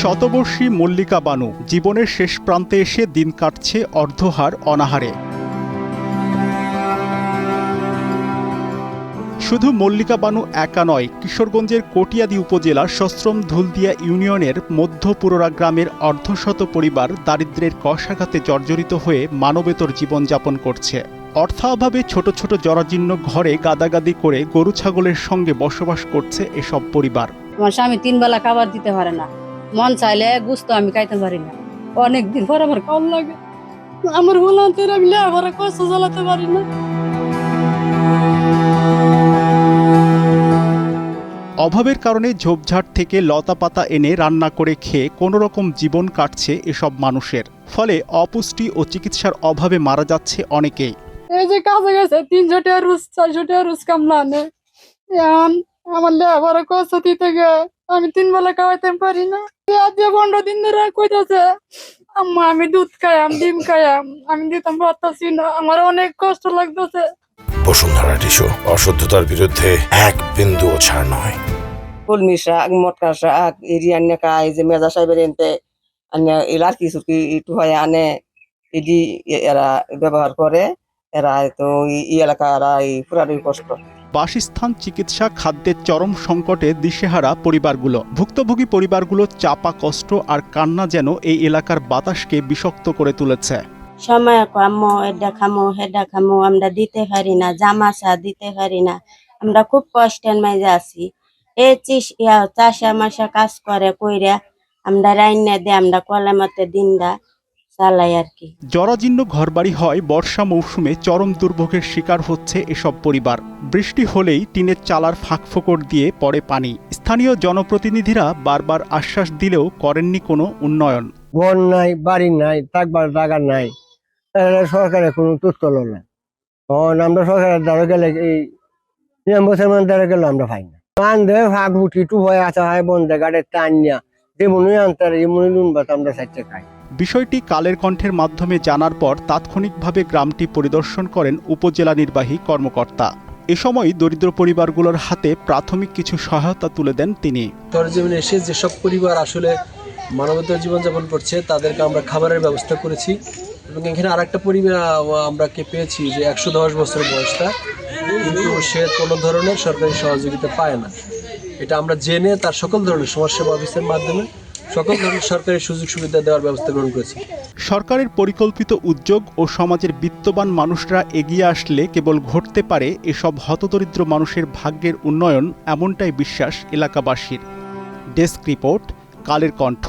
শতবর্ষী মল্লিকা বানু জীবনের শেষ প্রান্তে এসে দিন কাটছে অর্ধহার অনাহারে। শুধু মল্লিকা বানু একা নয়, কিশোরগঞ্জের কটিয়াদী উপজেলার সশ্রম ধুলদিয়া ইউনিয়নের মধ্যপুররা গ্রামের অর্ধশত পরিবার দারিদ্র্যের কষাঘাতে জর্জরিত হয়ে মানবেতর জীবনযাপন করছে। অর্থাভাবে ছোট ছোট জরাজীর্ণ ঘরে গাদাগাদি করে গরু ছাগলের সঙ্গে বসবাস করছে এসব পরিবার। আমার স্বামী 3 বেলা খাবার দিতে পারে না, মন চাইলে গুস্ত আমি খাইতে পারি না, অনেকদিন পর আমার কম লাগে। আমার ভোলান্তের আমি লেখাপড়া কষ্ট চালাতে পারি না। অভাবের কারণে ঝোপঝাড় থেকে লতা পাতা এনে রান্না করে খেয়ে কোনোরকম জীবন কাটছে এসব মানুষের। ফলে অপুষ্টি ও চিকিৎসার অভাবে মারা যাচ্ছে অনেকেই। এই যে কাজে গেছে 300 টাকা রোজ, 400 টাকা রোজ কামলা আনে। আমার লেখাপড়া কষ্ট দিতে গে আমি 3 বেলা খাওয়াইতে পারি না। আজ 15 দিন ধরে কইতাছে আম্মা আমি দুধ খাইয়াম, ডিম খাইয়াম, আমি দিতাম পারতাছি না, আমার অনেক কষ্ট লাগতেছে। বসুন্ধরা টিস্যু অশুদ্ধতার বিরুদ্ধে এক বিন্দুও ছাড় নয়। কলমি শাক, মটকা শাক, এরিয়ান খায় যে মেজা সাহেবের এনতে এলার কিছু কি একটু হয় আনে, এটি এরা ব্যবহার করে। এরা তো এই এলাকার এই পুরানোই কষ্ট। বাসস্থান, চিকিৎসা, খাদ্যের চরম সংকটে দিশেহারা পরিবারগুলো। ভুক্তভোগী পরিবারগুলো চাপা কষ্ট আর কান্না যেন এই এলাকার বাতাসকে বিষাক্ত করে তুলেছে। সময় কামো এটা খামো হেডা খামো আমরা দিতে পারি না, জামাশা দিতে পারি না, আমরা খুব কষ্টের মাঝে আছি। এই চাষা মাসা কাজ করে কইরা আমরা রাইনা দিয়ে আমরা কলেমতে দিনটা চালাই আর কি। জরাজীর্ণ ঘরবাড়ি হয় বর্ষা মৌসুমে চরম দুর্ভোগের শিকার হচ্ছে এসব পরিবার। বৃষ্টি হলেই টিনের চালার ফাঁকফোকর দিয়ে পড়ে পানি। স্থানীয় জনপ্রতিনিধিরা বারবার আশ্বাস দিলেও করেননি কোনো উন্নয়ন। ঘর নাই, বাড়ি নাই, থাকবার জায়গা নাই, সরকারের কোনো তুত্তল নাই। আমরা সরকারের দ্বারা গেলে এই মুসলমান দ্বারা গেলে আমরা পাই না। বান্ধে ফাঁক ফুটি টু হয়ে আসা হয় বন্ধে গাড়ি টানিয়া যেমনি আনতার এমনি নুন ভাত আমরা সাইতে খাই। বিষয়টি কালের কণ্ঠের মাধ্যমে জানার পর তাৎক্ষণিকভাবে গ্রামটি পরিদর্শন করেন উপজেলা নির্বাহী কর্মকর্তা। এ সময় দরিদ্র পরিবারগুলোর হাতে প্রাথমিক কিছু সহায়তা তুলে দেন তিনি। সরেজমিনে এসে যেসব পরিবার আসলে মানবেতর জীবনযাপন করছে তাদেরকে আমরা খাবারের ব্যবস্থা করেছি এবং এখানে আরেকটা পরিবার আমরা পেয়েছি যে 110 বছর বয়সটা, কিন্তু সে কোনো ধরনের সরকারি সহযোগিতা পায় না। এটা আমরা জেনে তার সকল ধরনের সমাজসেবা অফিসের মাধ্যমে সকল ধরনের সরকারি সুযোগ সুবিধা দেওয়ার ব্যবস্থা গ্রহণ করেছি। সরকারের পরিকল্পিত উদ্যোগ ও সমাজের বিত্তবান মানুষরা এগিয়ে আসলে কেবল ঘটতে পারে এসব হতদরিদ্র মানুষের ভাগ্যের উন্নয়ন, এমনটাই বিশ্বাস এলাকাবাসীর। Desk report, Kaler Kantho.